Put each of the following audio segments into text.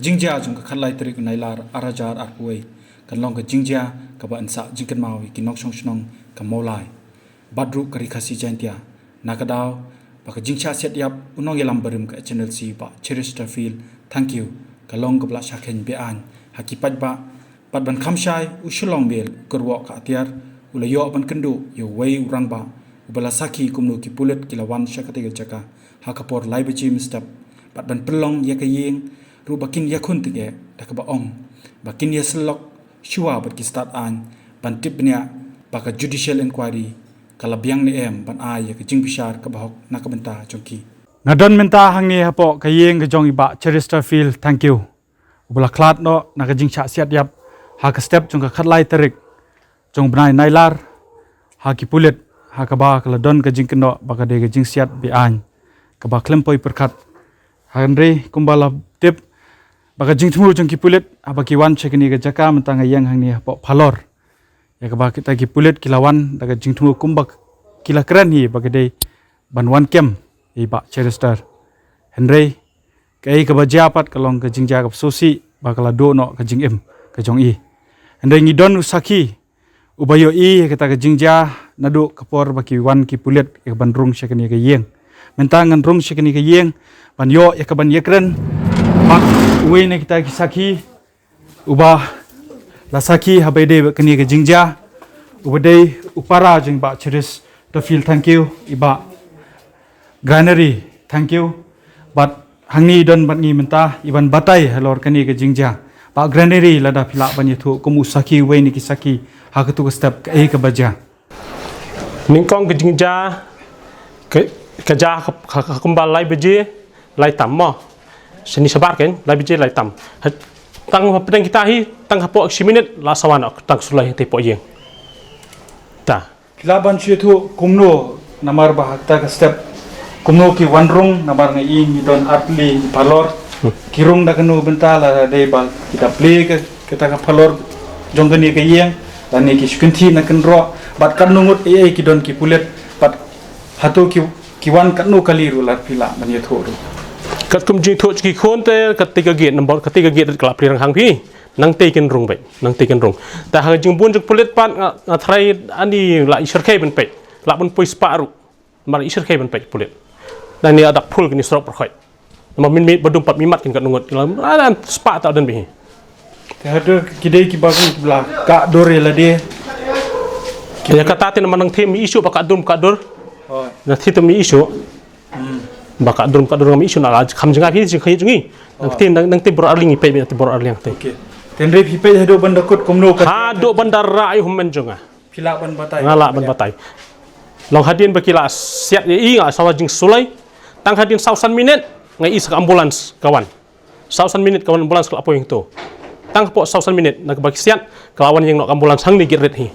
jingja jong ka khalai trik nailar arajar arpuai kan long ka jingja ka ba ansa jingkan mawi kinok song snong ka molai badru kari khasi jantia nakadaw ba ka jingcha set yap unong yelam barim ka channel si ba Chesterfield thank you ka long ka bla shakhen be an hakipat ba pat ban khamshai ushulong bel kurwa ka atiar ulayo ban kendu yo wei urang ba ubala saki kumnu ki pulet kilawan shakate jaka hakapor laibeji mistap pat ban pelong ya kayeng ru bakin ya khun tige da ka ba ong bakin ya selok shua bat ki start an ban tipnya baka judicial inquiry kala biang ni em ban a ya ka jing bishar ka bahok na ka benta chongki nadon menta hangni hapo kayeng ka jong iba Chesterfield thank you ubala klat no na ka jing cha siat yap ha ka step jong ka khatlai tarik jong bnai nailar ha ki pulet ha ka ba kala don ka jing keno baka de ka jing siat bi an ka ba klempoi perkat Henry kumbala tip baka jing thmu jong ki pulet aba ki wan chekni ga jaka mentang yang hangni po phalor ya ka ba kita ki pulet kilawan daga jing thmu kumbak kila kran hi baka de ban wan kem i ba Chester Henry kai ka ba japat kalong ka jing ja ka sosi bakala do no ka jing em ka jong i Henry ngidon usaki ubayo i kita ka jing ja nadu kapor baki wan ki pulet ka ban rung chekni ga yeng mentangan rung chekni ga yeng ban yo ya ka ban yekren mak uwe ne kita kisaki ubah lasaki habede kini ke jingja ubade upara jing ba Chesterfield thank you iba granary thank you but hangni don bat ni menta iban batai halor kini ke jingja ba granary lada phila ban yethu kum usaki uwe ni kisaki hakatu step ke ke baja ningkong ke jingja ke ja kembal lai beje lai tammo seni sabar kan lai beje lai tam tang pedang kita hi tang hapo 10 minit la sawan tang sulai te po yeng ta laban chitu kumno namar bahakta ka step kumno ki wanrung namar ngai ni don artli palor kirung da kanu bentala de bal kita play ke kita ka palor jonggani ke yeng dan ni ki skunti na kenro bat kan nungut ki don ki pulet bat hatu ki wan kanu kaliru lar pila man yethoru kat kum jing tho ki khon te ketika gate nombor ketika gate kelap rirang hang pi nang te ken rung bai nang te ken rung ta hang jing bun jek pulet pat thrai ani la isher khe ben pe la bun poi sparu mar isher khe ben pe pulet dan ni adak phul kini strok perkhoi ma min mit badum pat mimat kin kat nungut lan spa ta dan bi te hadu kidai ki bagu bla ka dore la de ya kata te manang the mi isu pak adum ka dor na thi to mi isu baka drum mi isu na kham janga phi jing khai jungi nang te bor arling pe te bor arling te okay tenre phi pe hado bandakut komno ka ha do bandar rai hummen junga phila ban batai ngala ban batai long hadin bakila siat i nga sawa jing sulai tang hadin 1000 minit ngai is ambulans kawan 1000 minit kawan ambulans kala poing to tang po 1000 minit nak baki siat kawan yang nok ambulans hang ni giret hi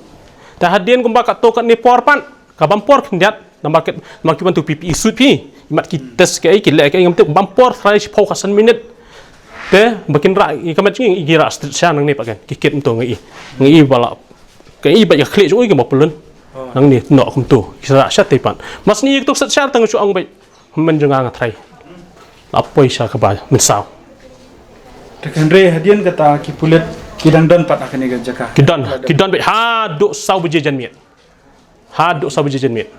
ta hadin kumba ka to ka ni porpan ka bampor kindiat na market bantu PPE suit pi mat ki test ke ki le ke ngam te bampor try focus minute te bakin ra i kamat ngi gira shan nang ni pakan ki ket mto ngi bala ke i ba ya khle jo i ke mopulun nang ni no kum tu kisra shat te pan mas ni tuk sat shat tang chu ang bai men jonga nga try apoi sha ka ba min saw te kanre hadian kata ki pulet kidang don pat akane ga jaka kidon bai ha do saw buje janmiet ha do saw buje janmiet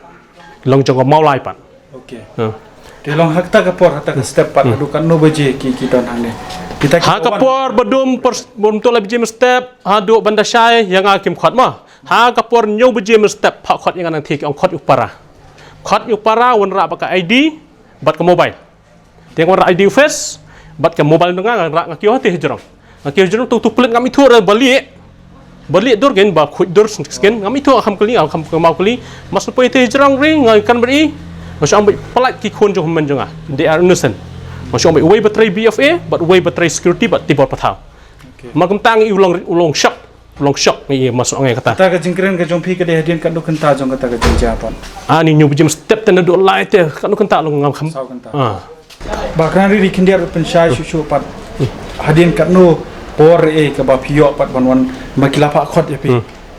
long jong mau lai pan okay te long hakta ka por hakta ka step pat adu kan no beje ki don hane kita ha ka por bedum bom to la beje step ha do banda syai yang akim khot ma ha ka por nyu beje step pha khot yang nang thi ong khot upara wan ra ba ka ID bat ka mobile te wan ra ID face bat ka mobile nga ra ngakio te hejrong tu plet ngami thu ra bali dur gen ba khut dur skin ngami thu kham kali kham mau kali mas poi te hejrong ring ngai kan beri masuk ambil pelat ki khon jo men jonga they are innocent masuk ambil way battery BFA but way battery security but tibor pathau magam tang i ulong shock ni masuk ngai kata ka jingkren ka jong phi ka de hadian kan do kenta jong kata ka jingja pon ani nyu bujim step tan do lai te kan do kenta long ngam kham bakran ri kindiar pen shai shu pat hadian kan no por ka ba phio pat ban makila pa khot ya pi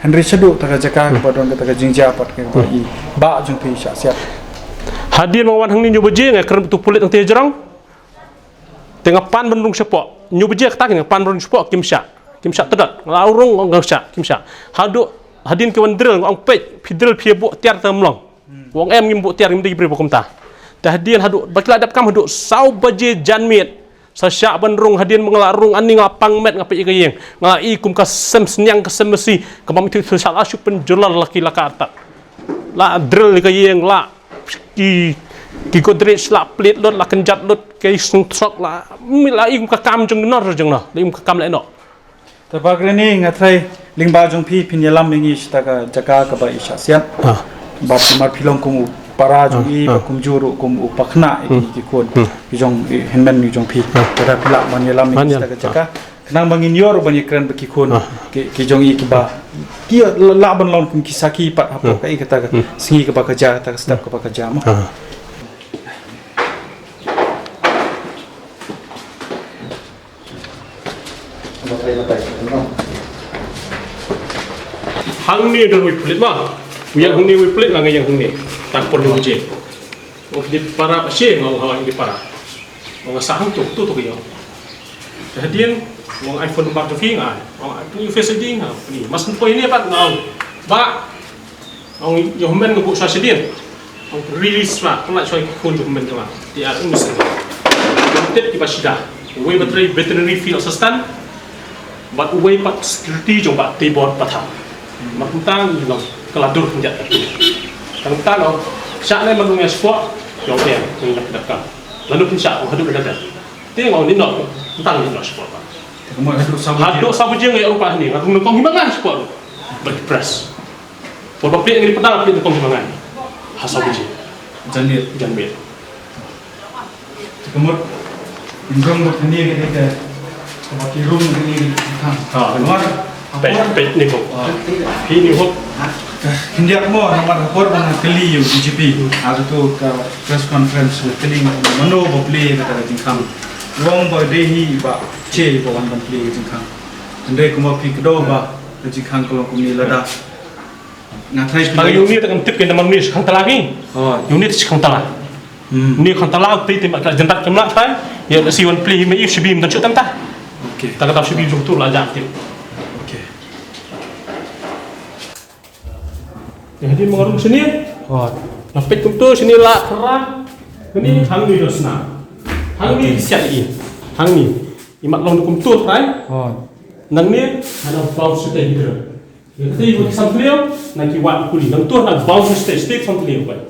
Henry Shadu ta ka jaka ka don kata ka jingja pat ka ba jong phi sha siap hadir mawan hang ni nyoba je ngai kerem tu pulit ang te jerang tengah pan bendung sepo nyu beje kata ni pan run sport kimsha tedat laurung ngong sha kimsha hadu hadin ke wan drill ngong pej pidril pie bu tiar tamlong wong em ngim bu tiar ngim di bri bokum ta hadin hadu bakla dap kam hadu sau baje janmiet sa sya ban rung hadin mengelarung ani ngapang met ngape igayeng ngai kum ka sem senyang ka semesi kamam tu sal asyuk penjular laki laka la drill igayeng la ki godrej la plit lot la kenjat lot ke sung sok la mila im ka kam jung nor jung no im ka kam le no ta bagrani ngathai lingba jong phi pinyalam mengi staka jaka ka ba isha siat ba mar philong kum para jong i kumjuru kum upakna ki kon ki jong henmen mi jong phi ta phila manyalam mengi staka jaka kenang bangin yor bani kran ba ki kon ki jong i ki ba ki la ban lon kum ki saki pat hapo ka i kata singi ka ba ka ja ta step ka ba ka ja ma hang ni dah wi pelit mah yang hang ni wi pelit lah yang hang ni tak perlu je di para pasien ngau di para ngau sahang tu yo jadi ngau iPhone 4 tu ngai ngau ni face ID ni mas poin ni apa ngau ba ngau yo men ngau sa sedien ngau release lah kena choi kun tu men tu lah di ar umus tip di pasida we veterinary field assistant but we pat security jong bat tibor patha makutang ilong keladur penjat tang lo syak le magungnya sport yo ke ng dakka lalu pun syak hadu dadat ti mau ni no tang ni no sport mo hadu sabu jeng ya rupa ni ngatung kong himangan sport berpress por bapli ngri pedal pli kong himangan hasabu jeng janmit kemur indong mo ni ke mati room ni kan luar pet ni kok pi ni kok India mo namar hor bang keli yu DGP adu tu ka press conference keli mano bo play kata jingkam wong bo dehi ba che bo wan play jingkam ande kuma pi kdo ba jingkam ko kumni lada ngathai bagi unit tekan tip ke namar ni khang talagi unit khang tala ni khang tala pe tim ka jentak kemla tai ya si wan play me if shibim dan chutam ta okey tak kata shibim jong tu la jak tip jadi mengarung sini, napik kum tu sini lah kerang, ini hang ni dosna, hang ni siap ini, hang ni, imat long kum tu kan, nang ni ada bounce sudah gitu, jadi ibu kisah beliau, nak kiwat kuli, nang tu nak bounce step sampai beliau kan,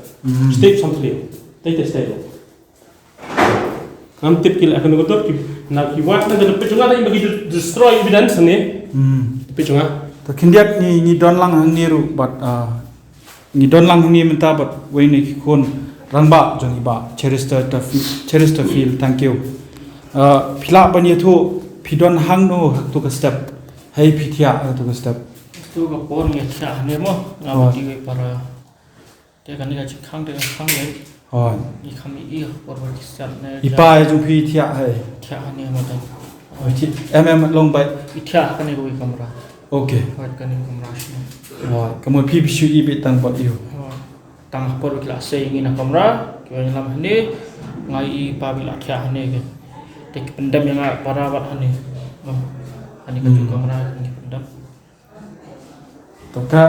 step sampai beliau, tadi step tu, ngam tip kila akan ngotor, nak kiwat nanti dapat juga ada bagi destroy evidence ni, dapat juga. Terkindiak ni don lang hang ni ru but ni don lang ni minta but we ni kon rangba jong iba Cherister feel thank you phila bani thu phidon hang no tu ka step hey phithia tu ka step tu ka por nge cha ne mo ngam ti para te kan ni ka khang de khang le ni kham i por wa ki sat ne ipa jong phithia hey cha ne ma ta long by ithia kan ni ko kamera okay wat kan ni kamera shi kamu pi bisu ibe tang bot you tang por ki la se ngi na kamera ki wa lam ni ngai pa bi la thya ne ke te pendam yang para wat ni ani ka ju kamera ni pendam to ka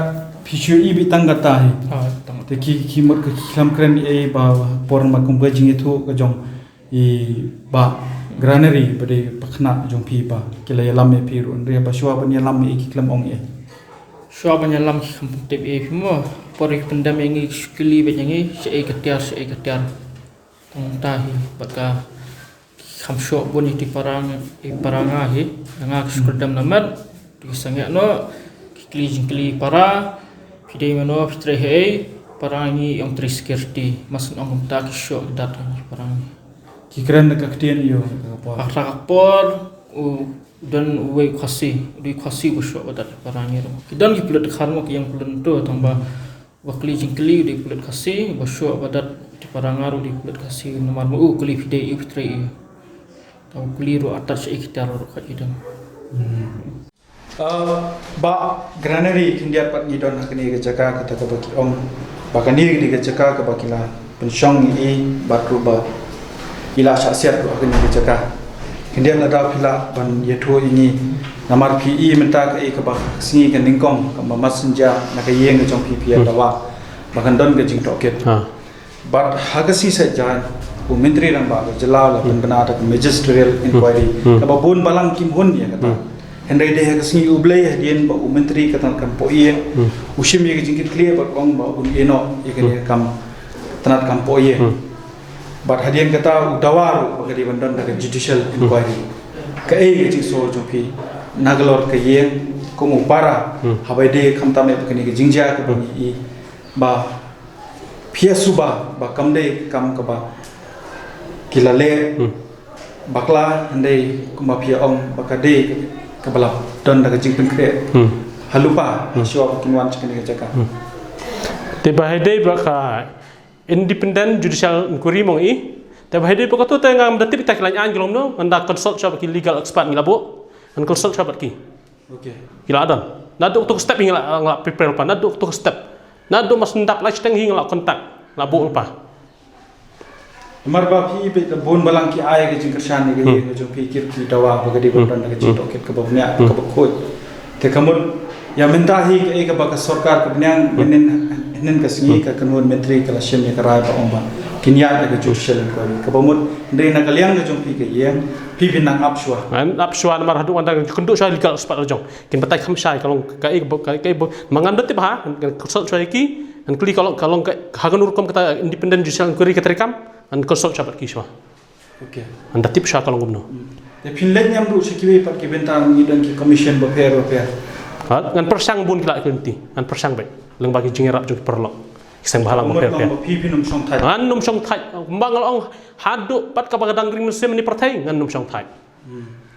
bisu ibe tang kata hi tang te ki mot ka kham kren e ba por ma kum ga jing thu ka jong i ba granary bade pakhna jong pi ba kila lam me pi ru re ba shwa ban lam me ki klam ong e shwa ban lam tip e mo por ik pendam yang skili be yang se e ketiar tang tahi baka kham sho bon ti parang e paranga hi nga skurdam namat ti sangya no kli para pide meno fitre he parangi yang triskirti mas ong ta ki sho dat parang ki kren ka ktien yo por dan we khasi busho badat parangi ro kidan ki plut kharmo ki yang plut to tamba wakli jingkli di plut khasi busho badat di parangaru di plut khasi nomor mu kli fide iftre taw kli ro atas ikhtar ro khidam ba granary india pat ni don hakni ga jaka kata ka baki ong bakani ni ga jaka ka bakila pensyong i batru ba ila saksiat ro hakni ga jaka Kemudian ada pula ban yetu ini namar PE minta ke ba singi ke ningkong ke mamas senja nak yeng ke jong PPA dawa bahkan don ke jing toket but hagasi saja bu menteri rang ba jalal ban bana ada magisterial inquiry ke ba bun balang kim hun ya kata hendai deh hagasi ublai hadian ba menteri kata kan poie usim ye jing clear ba ong ba un eno ye kam tanat kam poie but hadian kata udawar bagadi bandon dari judicial inquiry ke jing so jopi nagalor ke yeng komu para habai de khamta me bakani ke jingja ke bani ba phia suba ba kamde kam ka ba kilale bakla handai kuma phia ong bakade ke bala don daga jing pengkre halupa sio kinwan chikani ke jaka te bahede baka independent judicial inquiry mong te bahede baka tu tengah mendatip tak lan an gelom no anda consult shop ki legal expert ngilabo an consult shop ki okay kila adan nadu tuk step ngila prepare pa nadu tuk step nadu mas ndap la chiteng ngila kontak labo pa marba phi be bon balang ki ay ke jing kershan ni ke jo phi kir ki dawa bagadi bondan ke jing toket ke babnya ke khoj te kamul ya minta hi ke ka ba ka sarkar ke bnyang nen ka singi ka kanun menteri ka lashem ya karai ba omba kinya ka judicial inquiry ka bamut ndai na kalyang ka jong pi ke yeng pi bin nang apshwa mar hadu anda kunduk sha legal expert jong kin batai kham shai kalong ka mangandat ti ba consult shai ki an kli kalong ka haganur kom kata independent judicial inquiry ka terekam an consult shabat ki shwa okay anda tip sha kalong gumno te pinlet nyam du sekiwe pat ki bentar ngi dan ki commission ba fair ngan persang bun kila kunti an persang be leng bagi jingerap jong perlo iseng bahalang mo per ngan num song thai mangal ong hadu pat ka bagadang ring mesim ni pertai ngan num song thai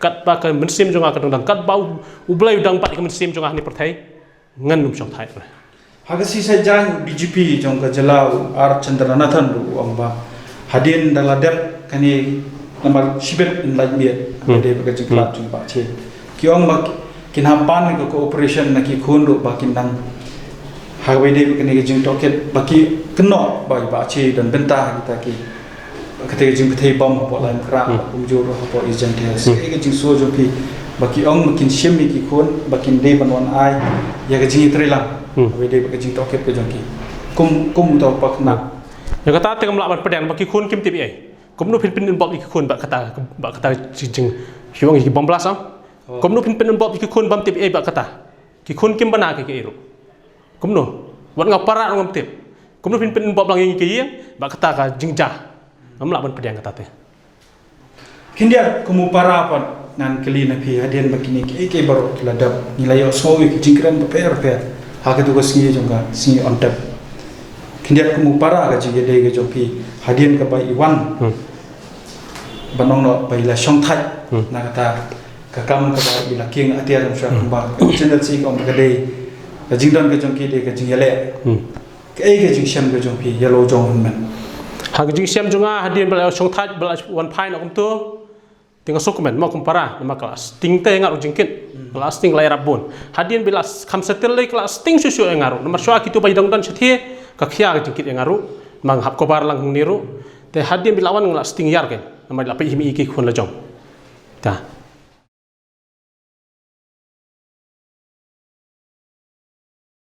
kat ba ka mesim jong ka dang kat bau ublai dang pat ka mesim jong ni pertai ngan num song thai hagasi sajang BJP jong ka jalau ar Chandranathan du ong ba hadin daladep kani namar sibet in lajmiet ade ba ka jingklat jong ba che ki ong ba kinhapan ko cooperation na ki khundu bakin dang hagai de kene jing toket baki keno ba ba che dan bentah kita ki kate jing pethei bom po lan kra umjur po agent has ke jing so jo pi baki ong makin shemi ki khun bakin de banwan ai ya ke jing trelang hagai de baki jing toket ke jong ki kum to pakna ya kata te kam laban pedang baki khun kim tibi ai kum no pin bob ki khun ba kata jing hiwang ki bom blas kum no pin bob ki khun bam tibi ai ba kata ki khun kim bana ke ero kumno wat ngapara ngam tip kumno pin bob lang ngi kiyeng ba kata ka jingja ngam laban pedang kata te kindia kumu para pat nan kali na phi hadian bakini ke baro ladap nilayo sowi ki jingkran ba per ha ke to singi jonga singi on tap kindia kumu para ga jige de ge jopi hadian ka ba iwan banong no ba ila song thai na kata ka kam ka ba ila king atia ram sha ba channel si ko ga de ka jingdon ka jongki de ka jingyale ke jing sham ka jongpi yellow jong man ha ka jing sham jonga hadin bala song thai bala one pine akum tu tinga dokumen mo kumpara ma kelas ting te ngaru jingkit kelas ting lai rabon hadin bila kham setel lai kelas ting susu ngaru nomor swa kitu bai dong don setie ka khia ka jingkit ngaru mang hap ko bar lang niru te hadin bilawan kelas ting yar ke nomor la pe himi ki khun la jong ta